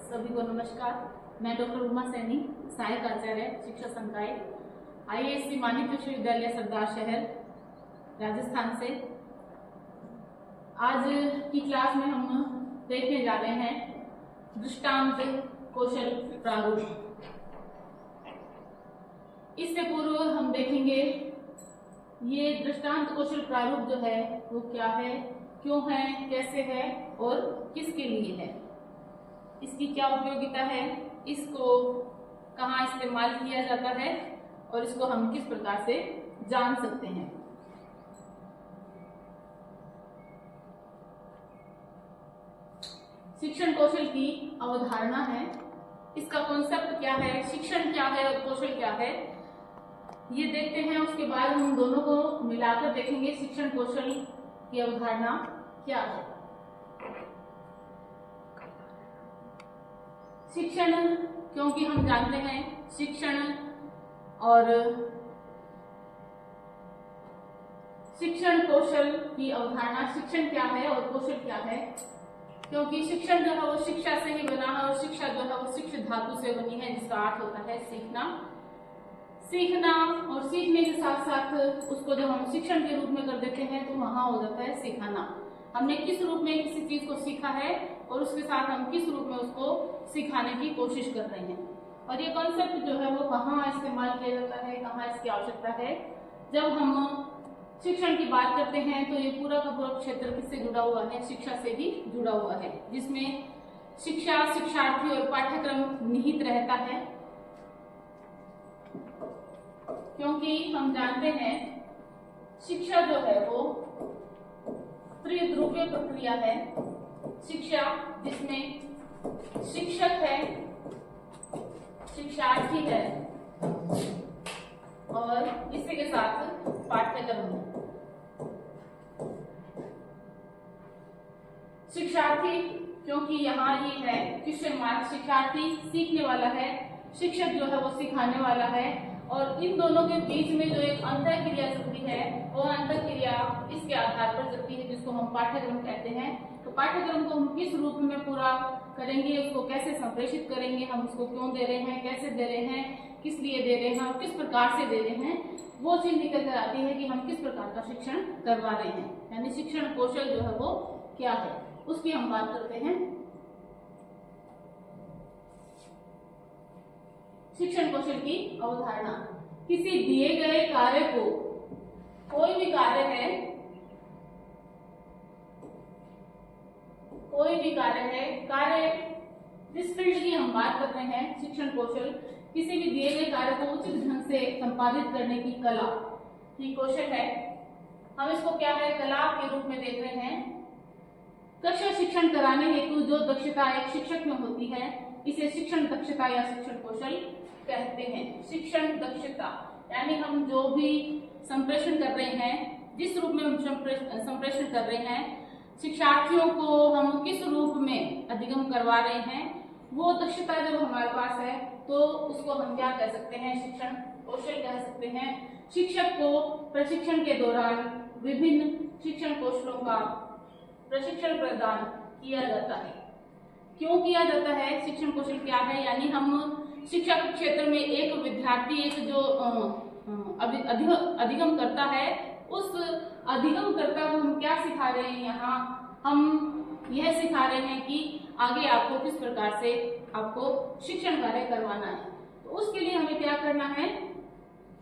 सभी को नमस्कार। मैं डॉक्टर उमा सैनी, सहायक आचार्य शिक्षा संकाय IISc मानिक विश्वविद्यालय सरदार शहर राजस्थान से। आज की क्लास में हम देखने जा रहे हैं दृष्टांत कौशल प्रारूप। इससे पूर्व हम देखेंगे ये दृष्टांत कौशल प्रारूप जो है वो क्या है, क्यों है, कैसे है और किसके लिए है, इसकी क्या उपयोगिता है, इसको कहाँ इस्तेमाल किया जाता है और इसको हम किस प्रकार से जान सकते हैं। शिक्षण कौशल की अवधारणा है, इसका कॉन्सेप्ट क्या है, शिक्षण क्या है और कौशल क्या है, ये देखते हैं। उसके बाद हम दोनों को मिलाकर देखेंगे शिक्षण कौशल की अवधारणा क्या है। शिक्षण, क्योंकि हम जानते हैं शिक्षण और शिक्षण कौशल की अवधारणा, शिक्षण क्या है और कौशल क्या है, क्योंकि शिक्षण जो है वो शिक्षा से ही बना है और शिक्षा जो है वो शिक्ष धातु से बनी है, जिसका अर्थ होता है सीखना। सीखना और सीखने के साथ साथ उसको जब हम शिक्षण के रूप में कर देते हैं तो वहां हो जाता है सिखाना। हमने किस रूप में किसी चीज को सीखा है और उसके साथ हम किस रूप में उसको सिखाने की कोशिश कर रहे हैं। और ये कॉन्सेप्ट जो है वो कहाँ इस्तेमाल किया जाता है, कहाँ इसकी आवश्यकता है। जब हम शिक्षण की बात करते हैं तो ये पूरा का पूरा क्षेत्र किससे जुड़ा हुआ है, शिक्षा से ही जुड़ा हुआ है, जिसमें शिक्षा, शिक्षार्थी और पाठ्यक्रम निहित रहता है। क्योंकि हम जानते हैं शिक्षा जो है वो त्रिध्रुवीय प्रक्रिया है। शिक्षा जिसमें शिक्षक है, शिक्षार्थी है और इसी के साथ पाठ्यक्रम है। शिक्षार्थी क्योंकि यहाँ ये है क्वेश्चन मार्क, शिक्षार्थी सीखने वाला है, शिक्षक जो है वो सिखाने वाला है, और इन दोनों के बीच में जो एक अंतर क्रिया चलती है वो अंतर क्रिया इसके आधार पर चलती है, जिसको हम पाठ्यक्रम कहते हैं। तो पाठ्यक्रम को हम किस रूप में पूरा करेंगे, उसको कैसे संप्रेषित करेंगे, हम उसको क्यों दे रहे हैं, कैसे दे रहे हैं, किस लिए दे रहे हैं और किस प्रकार से दे रहे हैं, वो चीज निकल कर आती है कि हम किस प्रकार का शिक्षण करवा रहे हैं। यानी शिक्षण कौशल जो है वो क्या है, उसकी हम बात करते हैं। शिक्षण कौशल की अवधारणा, किसी दिए गए कार्य को, कोई भी कार्य है, कोई भी कार्य है, कार्य जिस फील्ड की हम बात कर रहे हैं, शिक्षण कौशल किसी भी दिए गए कार्य को उचित ढंग से संपादित करने की कला की कौशल है। हम इसको क्या है, कला के रूप में देख रहे हैं। कक्षा शिक्षण कराने हेतु जो दक्षता एक शिक्षक में होती है, इसे शिक्षण दक्षता या शिक्षण कौशल कहते हैं। शिक्षण दक्षता यानी हम जो भी संप्रेषण कर रहे हैं, जिस रूप में हम संप्रेषण कर रहे हैं, शिक्षार्थियों को हम किस रूप में अधिगम करवा रहे हैं, वो दक्षता जब हमारे पास है तो उसको हम क्या कह सकते हैं, शिक्षण कौशल कह सकते हैं। शिक्षक को प्रशिक्षण के दौरान विभिन्न शिक्षण कौशलों का प्रशिक्षण प्रदान किया जाता है। क्यों किया जाता है, शिक्षण कौशल क्या है, यानी हम शिक्षा के क्षेत्र में एक विद्यार्थी एक जो अधिगम करता है, उस अधिगम कर्ता को हम क्या सिखा रहे हैं, यहाँ हम यह सिखा रहे हैं कि आगे आपको किस प्रकार से आपको शिक्षण कार्य करवाना है। तो उसके लिए हमें क्या करना है,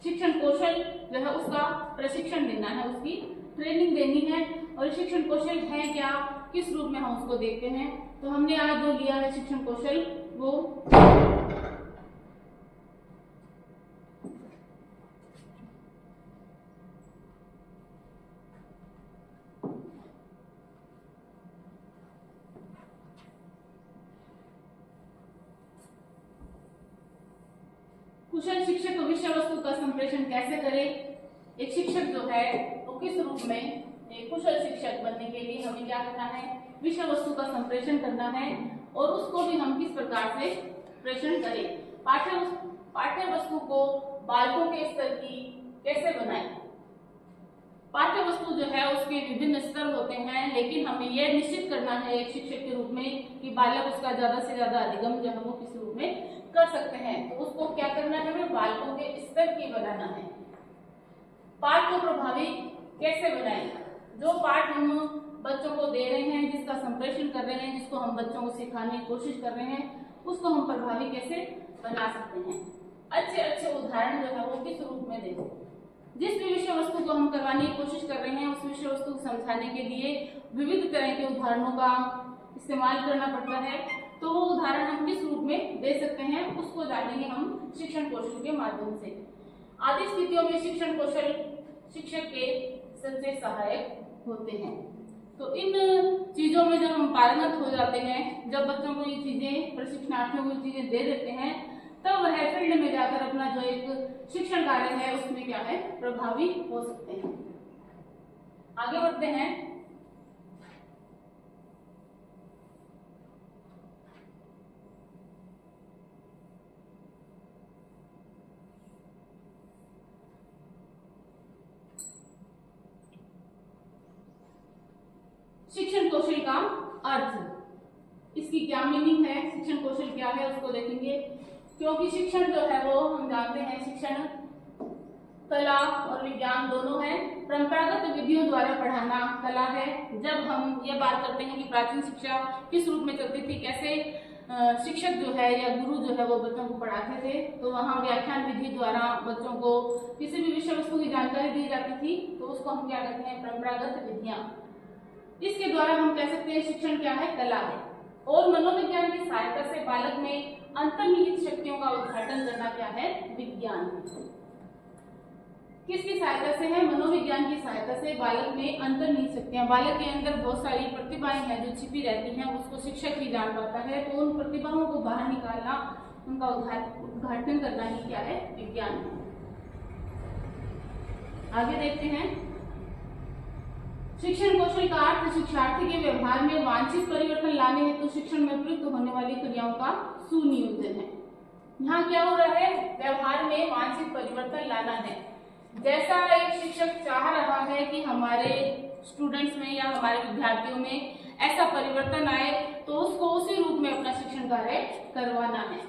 शिक्षण कौशल जो है उसका प्रशिक्षण देना है, उसकी ट्रेनिंग देनी है। और शिक्षण कौशल है क्या, किस रूप में हम उसको देखते हैं। तो हमने आज जो लिया है शिक्षण कौशल, वो कुशल शिक्षक विषय वस्तु का संप्रेषण कैसे करे। एक शिक्षक जो है वो किस रूप में, एक कुशल शिक्षक बनने के लिए हमें क्या करना है, विषय वस्तु का संप्रेषण करना है और उसको भी हम किस प्रकार से प्रेषण करें। पाठ्य वस्तु को बालकों के स्तर की कैसे बनाएं, पाठ्य वस्तु जो है उसके विभिन्न स्तर होते हैं, लेकिन हमें यह निश्चित करना है एक शिक्षक के रूप में कि बालक उसका ज्यादा से ज्यादा अधिगम जो है वो किस रूप में कर सकते हैं। तो उसको क्या करना है, हमें बालकों के स्तर की बनाना है। पाठ को प्रभावी कैसे बनाएं? जो पाठ हम बच्चों को दे रहे हैं, जिसका संप्रेषण कर रहे हैं, जिसको हम बच्चों को सिखाने की कोशिश कर रहे हैं, उसको हम प्रभावी कैसे बना सकते हैं। अच्छे अच्छे उदाहरण जो है वो किस रूप में दें। जिस भी विषय वस्तु को हम करवाने की कोशिश कर रहे हैं, उस विषय वस्तु को समझाने के लिए विविध तरह के उदाहरणों का इस्तेमाल करना पड़ता है। तो वो उदाहरण हम किस रूप में दे सकते हैं, उसको जानेंगे हम शिक्षण कौशल के माध्यम से। आदि स्थितियों में शिक्षण कौशल शिक्षक के सबसे सहायक होते हैं। तो इन चीजों में जब हम पारंगत हो जाते हैं, जब बच्चों को ये चीजें, प्रशिक्षणार्थियों को ये चीजें दे देते हैं, तब वह फील्ड में जाकर अपना जो एक शिक्षण कार्य है उसमें क्या है, प्रभावी हो सकते हैं। आगे बढ़ते हैं। शिक्षण कौशल का अर्थ, इसकी क्या मीनिंग है, शिक्षण कौशल क्या है उसको देखेंगे। क्योंकि शिक्षण जो है वो हम जानते हैं, शिक्षण कला और विज्ञान दोनों है। परंपरागत विधियों द्वारा पढ़ाना कला है। जब हम ये बात करते हैं कि प्राचीन शिक्षा किस रूप में चलती थी, कैसे शिक्षक जो है या गुरु जो है वो बच्चों को पढ़ाते थे, तो वहाँ व्याख्यान विधि द्वारा बच्चों को किसी भी विषय वस्तु की जानकारी दी जाती थी, तो उसको हम क्या कहते हैं, परंपरागत विधियां। इसके द्वारा हम कह सकते हैं शिक्षण क्या है, कला है। और मनोविज्ञान की सहायता से बालक में अंतर्निहित शक्तियों का उद्घाटन करना क्या है, विज्ञान। किसकी सहायता से है, मनोविज्ञान की सहायता से बालक में अंतर्निहित शक्तियां, बालक के अंदर बहुत सारी प्रतिभाएं हैं जो छिपी रहती हैं, उसको शिक्षक ही जान पाता है। तो उन प्रतिभाओं को बाहर निकालना, उनका उद्घाटन करना ही क्या है, विज्ञान है। आगे देखते हैं। शिक्षण कौशल का अर्थ शिक्षार्थी के व्यवहार में वांछित परिवर्तन लाने हेतु तो शिक्षण में प्रयुक्त होने वाली क्रियाओं का सुनियोजन है। यहाँ क्या हो रहा है, व्यवहार में वांछित परिवर्तन लाना है। जैसा एक शिक्षक चाह रहा है कि हमारे स्टूडेंट्स में या हमारे विद्यार्थियों में ऐसा परिवर्तन आए, तो उसको उसी रूप में अपना शिक्षण कार्य करवाना है।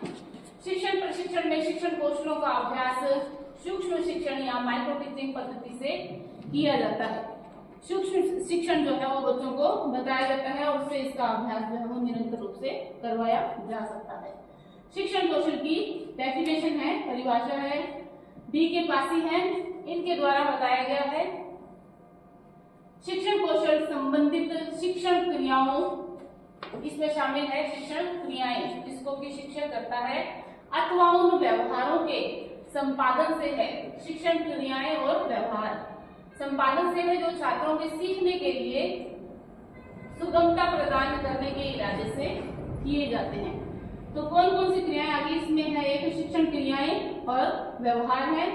शिक्षण प्रशिक्षण में शिक्षण कौशलों का अभ्यास सूक्ष्म शिक्षण या माइक्रो टीचिंग पद्धति से किया जाता है। सूक्ष्म शिक्षण जो है वो बच्चों को बताया जाता है और उससे इसका अभ्यास जो है वो निरंतर रूप से करवाया जा सकता है। शिक्षण कौशल की डेफिनेशन है, परिभाषा है, डी के पासी है, इनके द्वारा बताया गया है। शिक्षण कौशल संबंधित शिक्षण क्रियाओं, इसमें शामिल है शिक्षण क्रियाएं जिसको कि शिक्षक करता है, अथवा उन व्यवहारों के संपादन से है। शिक्षण क्रियाएं और व्यवहार संपादन से है जो छात्रों के सीखने के लिए सुगमता प्रदान करने के इरादे से किए जाते हैं। तो कौन कौन सी क्रियाएं आगे इसमें है, एक शिक्षण क्रियाएं और व्यवहार है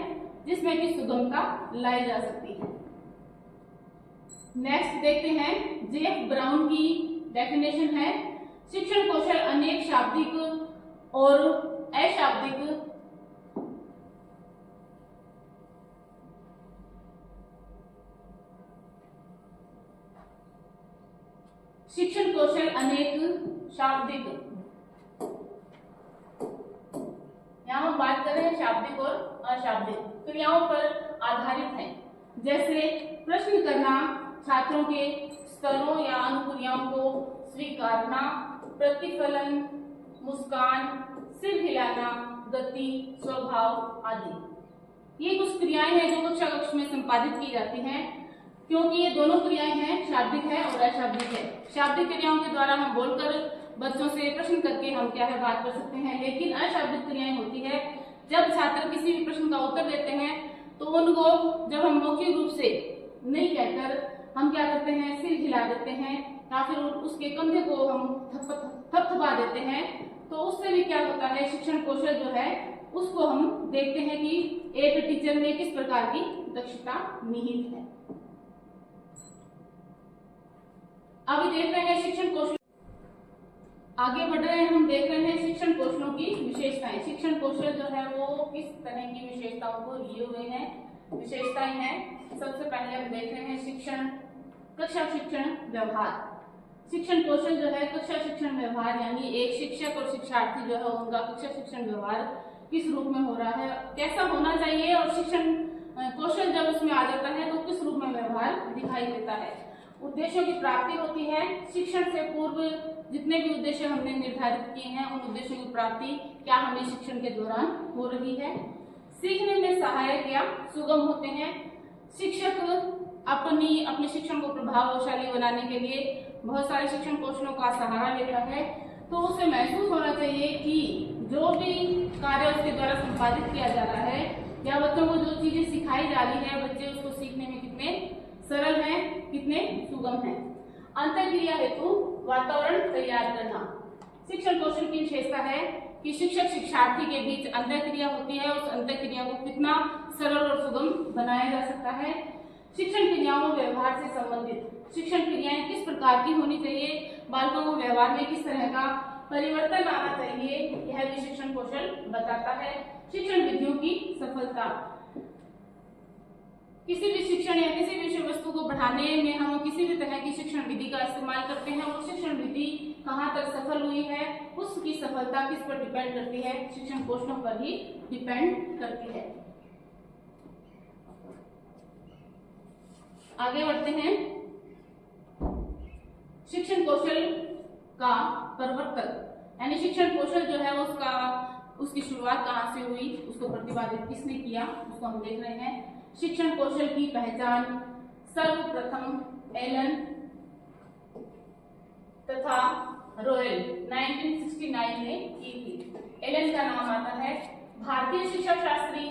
जिसमें कि सुगमता लाई जा सकती है। नेक्स्ट देखते हैं, जेफ ब्राउन की डेफिनेशन है, शिक्षण कौशल अनेक शाब्दिक और अशाब्दिक शिक्षण कौशल अनेक शाब्दिक, यहाँ हम बात कर रहे हैं शाब्दिक और अशाब्दिक क्रियाओं पर आधारित है। जैसे प्रश्न करना, छात्रों के स्तरों या अनुक्रियाओं को स्वीकारना, प्रतिफलन, मुस्कान, सिर हिलाना, गति, स्वभाव आदि। ये कुछ क्रियाएं हैं जो कक्षा कक्ष में संपादित की जाती हैं। क्योंकि ये दोनों क्रियाएं हैं, शाब्दिक है और अशाब्दिक है। शाब्दिक क्रियाओं के द्वारा हम बोलकर बच्चों से प्रश्न करके हम क्या है बात कर सकते हैं, लेकिन अशाब्दिक क्रियाएं होती है जब छात्र किसी भी प्रश्न का उत्तर देते हैं तो उनको जब हम मौखिक रूप से नहीं कहकर हम क्या करते हैं, सिर हिला देते हैं या फिर उसके कंधे को हम थपथपा देते हैं, तो उससे भी क्या होता है, शिक्षण कौशल जो है उसको हम देखते हैं कि एक टीचर में किस प्रकार की दक्षता निहित है। अभी देख रहे हैं शिक्षण कौशल, आगे बढ़ रहे हैं, हम देख रहे हैं शिक्षण कौशलों की विशेषताएं। शिक्षण कौशल जो है वो किस तरह की विशेषताओं को लिए हुए हैं, विशेषताएं हैं। सबसे पहले हम देख रहे हैं शिक्षण, कक्षा शिक्षण व्यवहार। शिक्षण कौशल जो है कक्षा शिक्षण व्यवहार, यानी एक शिक्षक और शिक्षार्थी जो है उनका कक्षा शिक्षण व्यवहार किस रूप में हो रहा है, कैसा होना चाहिए, और शिक्षण कौशल जब उसमें आ जाता है तो किस रूप में व्यवहार दिखाई देता है। उद्देश्यों की प्राप्ति होती है। शिक्षण से पूर्व जितने भी उद्देश्य हमने निर्धारित किए हैं उन उद्देश्यों की प्राप्ति क्या हमें शिक्षण के दौरान हो रही है। सीखने में सहायक या सुगम होते हैं। शिक्षक अपने शिक्षण को प्रभावशाली बनाने के लिए बहुत सारे शिक्षण कौशलों का सहारा लेता है, तो उसे महसूस होना चाहिए कि जो भी कार्य उसके द्वारा संपादित किया जा रहा है या बच्चों को जो चीजें सिखाई जा रही है, बच्चे उसको सीखने में कितने सरल हैं, कितने सुगम हैं। अंतःक्रिया हेतु वातावरण तैयार करना। शिक्षण कौशल की विशेषता है कि शिक्षक शिक्षार्थी के बीच अंतःक्रिया होती है, उस अंतःक्रिया को कितना सरल और सुगम बनाया जा सकता है। शिक्षण क्रियाओं व्यवहार से संबंधित। शिक्षण क्रियाएं किस प्रकार की होनी चाहिए, बालकों को व्यवहार में किस तरह का परिवर्तन आना चाहिए, यह भी शिक्षण कौशल बताता है। शिक्षण विधियों की सफलता। किसी भी शिक्षण या किसी भी विषय वस्तु को बढ़ाने में हम किसी भी तरह की शिक्षण विधि का इस्तेमाल करते हैं, वो शिक्षण विधि कहाँ तक सफल हुई है, उसकी सफलता किस पर डिपेंड करती है, शिक्षण कौशलों पर ही डिपेंड करती है। आगे बढ़ते हैं। शिक्षण कौशल का प्रवर्तक, यानी शिक्षण कौशल जो है उसकी शुरुआत कहाँ से हुई, उसको प्रतिपादित किसने किया, उसको हम देख रहे हैं। शिक्षण कौशल की पहचान सर्वप्रथम एलन तथा रॉयल 1969 में की थी। एलन का नाम आता है। भारतीय शिक्षा शास्त्री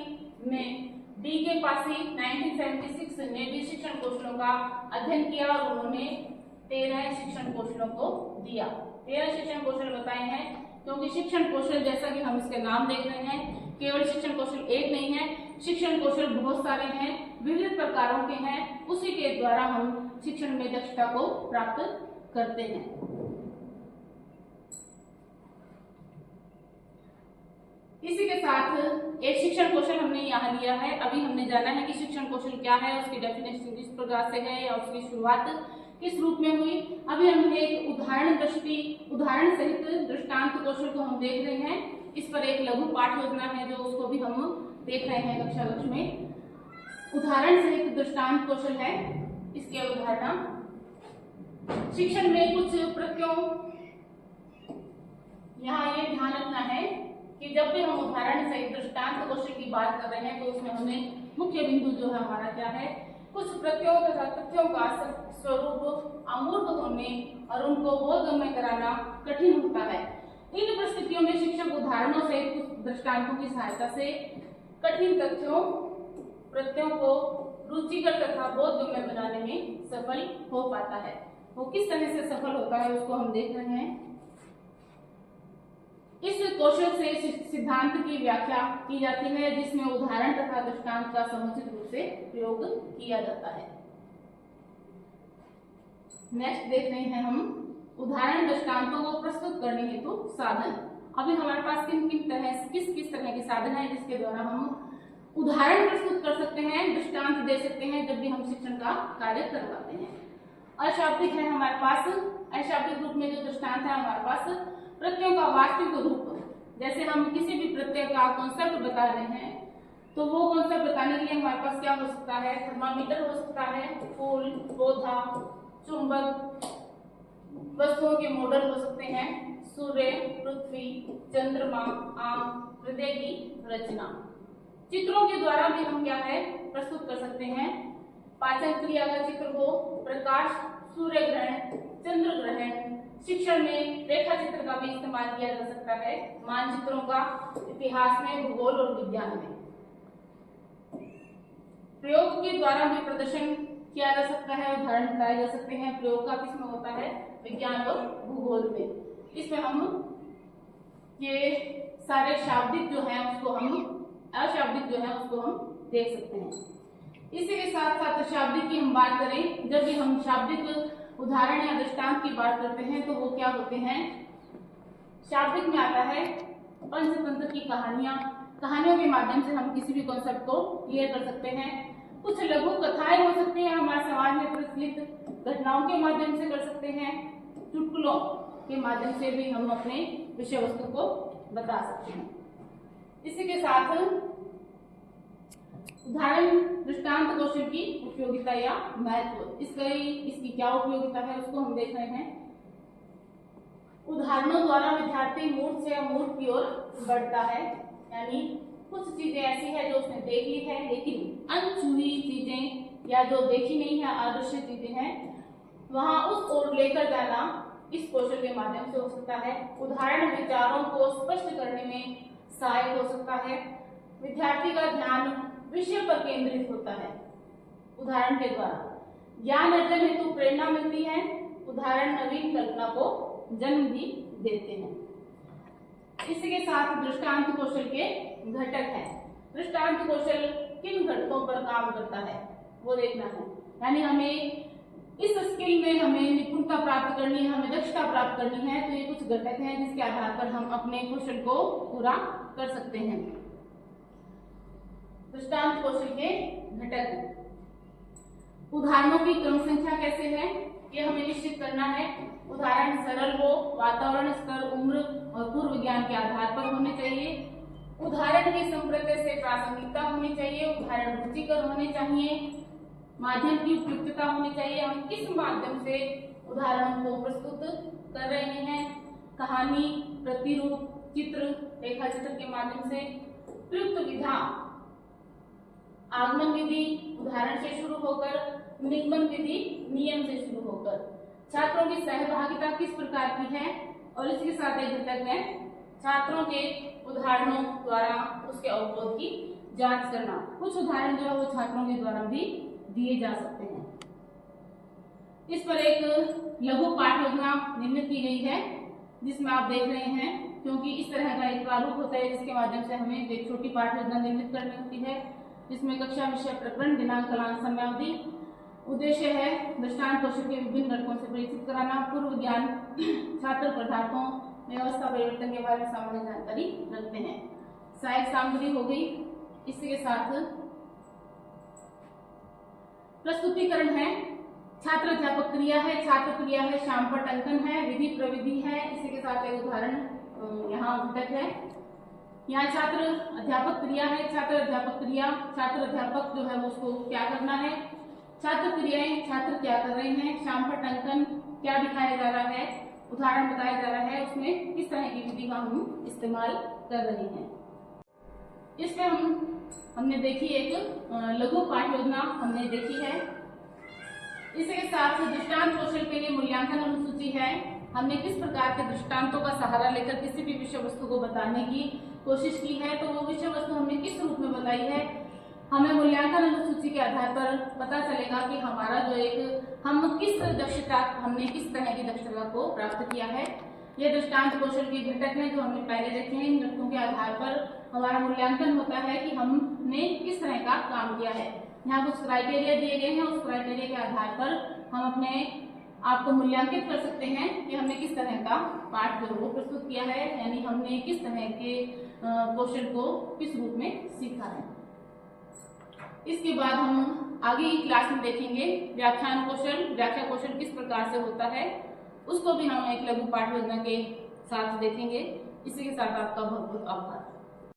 में D.K. पासी 1976 ने भी शिक्षण कौशलों का अध्ययन किया और उन्होंने 13 शिक्षण कौशलों को दिया। 13 शिक्षण कौशल बताए हैं, क्योंकि शिक्षण कौशल जैसा कि हम इसके नाम देख रहे हैं, केवल शिक्षण कौशल एक नहीं है, शिक्षण कौशल बहुत सारे हैं, विविध प्रकारों के हैं, उसी के द्वारा हम शिक्षण में दक्षता को प्राप्त करते हैं। इसी के साथ एक शिक्षण कौशल हमने यहाँ लिया है। अभी हमने जाना है कि शिक्षण कौशल क्या है, उसकी डेफिनेशन किस प्रकार से है या उसकी शुरुआत किस रूप में हुई। अभी हम एक उदाहरण सहित दृष्टांत कौशल को हम देख रहे हैं। इस पर एक लघु पाठ योजना है जो उसको भी हम देख रहे हैं कक्षा कक्ष में। उदाहरण सहित दृष्टांत कौशल है। इसकी अवधारणा, शिक्षण में कुछ प्रत्ययों, यहाँ ये ध्यान रखना है कि जब भी हम उदाहरण सहित दृष्टांत कौशल की बात कर रहे हैं तो उसमें हमें मुख्य बिंदु जो है हमारा क्या है, कुछ प्रत्ययों तथा तथ्यों का स्वरूप अमूर्त होने और उनको बोधगम्य कराना कठिन होता है। इन परिस्थितियों में शिक्षक उदाहरणों से कुछ दृष्टांतों की सहायता से कठिन तथ्यों प्रत्ययों को रुचिकर तथा बोधगम्य बनाने में सफल हो पाता है। वो किस तरह से सफल होता है उसको हम देख रहे हैं। इस कौशल से सिद्धांत की व्याख्या की जाती है, जिसमें उदाहरण तथा दृष्टांत का समुचित रूप से प्रयोग किया जाता है। नेक्स्ट देख रहे हैं हम उदाहरण दृष्टांतों को प्रस्तुत करने हेतु साधन। अभी हमारे पास किस तरह के साधन है जिसके द्वारा हम उदाहरण प्रस्तुत कर सकते हैं, दृष्टांत दे सकते हैं जब भी हम शिक्षण का कार्य करवाते हैं। अशाब्दिक है हमारे पास। अशाब्दिक रूप में जो दृष्टांत है हमारे पास प्रत्ययों का वास्तविक रूप, जैसे हम किसी भी प्रत्यय का कॉन्सेप्ट बता रहे हैं तो वो कॉन्सेप्ट बताने के लिए हमारे पास क्या हो सकता है, थर्मामीटर हो सकता है, फूल, पौधा, चुंबक, वस्तुओं के मॉडल हो सकते हैं, सूर्य, पृथ्वी, चंद्रमा, आम, हृदय की रचना। चित्रों के द्वारा भी हम क्या है प्रस्तुत कर सकते हैं। पाचन क्रिया का चित्र हो, प्रकाश, सूर्य ग्रहण, चंद्र ग्रहण। शिक्षण में रेखा चित्र का भी इस्तेमाल किया जा सकता है, मानचित्रों का इतिहास में, भूगोल और विज्ञान में। प्रयोग के द्वारा भी प्रदर्शन किया जा सकता है, उदाहरण बताए जा सकते हैं। प्रयोग का किसमें होता है, विज्ञान और भूगोल में। इसमें हम ये सारे शाब्दिक जो है उसको हम अशाब्दिक जो है उसको हम देख सकते हैं। इसी के साथ साथ शाब्दिक की हम बात करें, जब भी हम शाब्दिक उदाहरण या दृष्टांत की बात करते हैं तो वो क्या होते हैं। शाब्दिक में आता है पंचतंत्र की कहानियां। कहानियों के माध्यम से हम किसी भी कॉन्सेप्ट को क्लियर कर सकते हैं। कुछ लघु कथाएं हो सकती हैं, हमारे समाज में प्रचलित घटनाओं के माध्यम से कर सकते हैं, चुटकुलों के माध्यम से भी हम अपने विषय वस्तु को बता सकते हैं। इसी के साथ उदाहरण दृष्टांत कौशल की उपयोगिता या महत्व, इसकी क्या उपयोगिता है उसको हम देख रहे हैं। उदाहरणों द्वारा विद्यार्थी मूर्त से अमूर्त की ओर बढ़ता है, यानी कुछ चीजें ऐसी है जो उसने देख ली है लेकिन अनछुई चीजें या जो देखी नहीं है, अदृश्य चीजें हैं, वहां उस ओर लेकर जाना इस कौशल के माध्यम से हो सकता है। उदाहरण विचारों को स्पष्ट करने में सहायक हो सकता है। विद्यार्थी का ध्यान विषय पर केंद्रित होता है उदाहरण के द्वारा। ज्ञान अर्जन हेतु प्रेरणा मिलती है। उदाहरण नवीन कल्पना को जन्म भी देते हैं। इसी के साथ दृष्टांत कौशल के घटक हैं। दृष्टांत कौशल किन घटकों पर काम करता है वो देखना है, यानी हमें इस स्किल में हमें निपुणता प्राप्त करनी है, हमें दक्षता प्राप्त करनी है, तो ये कुछ घटक हैं जिसके आधार पर हम अपने कौशल को पूरा कर सकते हैं। दृष्टांत कौशल के घटक, उदाहरणों की क्रम संख्या कैसे है ये हमें निश्चित करना है। उदाहरण सरल हो, वातावरण स्तर, उम्र और पूर्व ज्ञान के आधार पर होने चाहिए। उदाहरण की संप्रदाय से प्रासंगिकता होनी चाहिए। उदाहरण रुचिकर होने चाहिए। माध्यम की उपयुक्तता होनी चाहिए, हम किस माध्यम से उदाहरणों को प्रस्तुत कर रहे हैं, कहानी, प्रतिरूप, चित्र, रेखा चित्र के माध्यम से। प्रयुक्त विधा, आगमन विधि उदाहरण से शुरू होकर, निगमन विधि नियम से शुरू होकर। छात्रों की सहभागिता किस प्रकार की है, और इसके साथ एक घटक है छात्रों के उदाहरणों द्वारा उसके अवबोध की जांच करना। कुछ उदाहरण जो है वो छात्रों के द्वारा भी दिए जा सकते हैं। इस पर एक लघु पाठ योजना निर्मित की गई है जिसमें आप देख रहे हैं, क्योंकि इस तरह का एक प्रारूप होता है जिसके माध्यम से हमें एक छोटी पाठ योजना निर्मित करनी होती है, जिसमें कक्षा, विषय, प्रकरण, दिनांक, कालांश, समयावधि। उद्देश्य है दृष्टांत कौशल के विभिन्न घटकों से परिचित कराना। पूर्व ज्ञान, छात्र पदार्थों में अवस्था परिवर्तन के बारे में सामान्य जानकारी रखते हैं। सहायक सामग्री हो गई। इसी के साथ प्रस्तुतिकरण है, छात्र अध्यापक क्रिया है, छात्र क्रिया है, शामपट अंकन है, विधि प्रविधि है। इसी के साथ एक उदाहरण यहाँ घटक है। यहाँ छात्र अध्यापक क्रिया है, छात्र अध्यापक क्रिया, छात्र अध्यापक जो है उसको क्या करना है, छात्र क्रियाएं, छात्र क्या कर रहे हैं, शामपट अंकन क्या दिखाया जा रहा है, उदाहरण बताया जा रहा है, उसमें किस तरह की विधि का हम इस्तेमाल कर रहे हैं। इसमें हमने देखी एक लघु पाठ योजना हमने देखी है। इसके साथ दृष्टांत कौशल के लिए मूल्यांकन अनुसूची है। हमने किस प्रकार के दृष्टांतों का सहारा लेकर किसी भी विषय वस्तु को बताने की कोशिश की है, तो वो विषय वस्तु हमने किस रूप में बताई है। हमें मूल्यांकन अनुसूची के आधार पर पता चलेगा कि हमारा जो एक हम किस दक्षता, हमने किस तरह की दक्षता को प्राप्त किया है। ये दृष्टांत कौशल के घटक हैं जो हमने पहले देखे हैं। इन घटकों के आधार पर हमारा मूल्यांकन होता है कि हमने किस तरह का काम किया है। यहाँ कुछ क्राइटेरिया दिए गए हैं, उस क्राइटेरिया के आधार पर हम अपने आप को मूल्यांकित कर सकते हैं कि हमने किस तरह का पाठ जो वो प्रस्तुत किया है, यानी हमने किस तरह के कौशल को किस रूप में सीखा है। इसके बाद हम आगे की क्लास में देखेंगे व्याख्यान कौशल, व्याख्या कौशल किस प्रकार से होता है, उसको भी हम एक लघु पाठ योजना के साथ देखेंगे। इसी के साथ आपका बहुत बहुत आभार।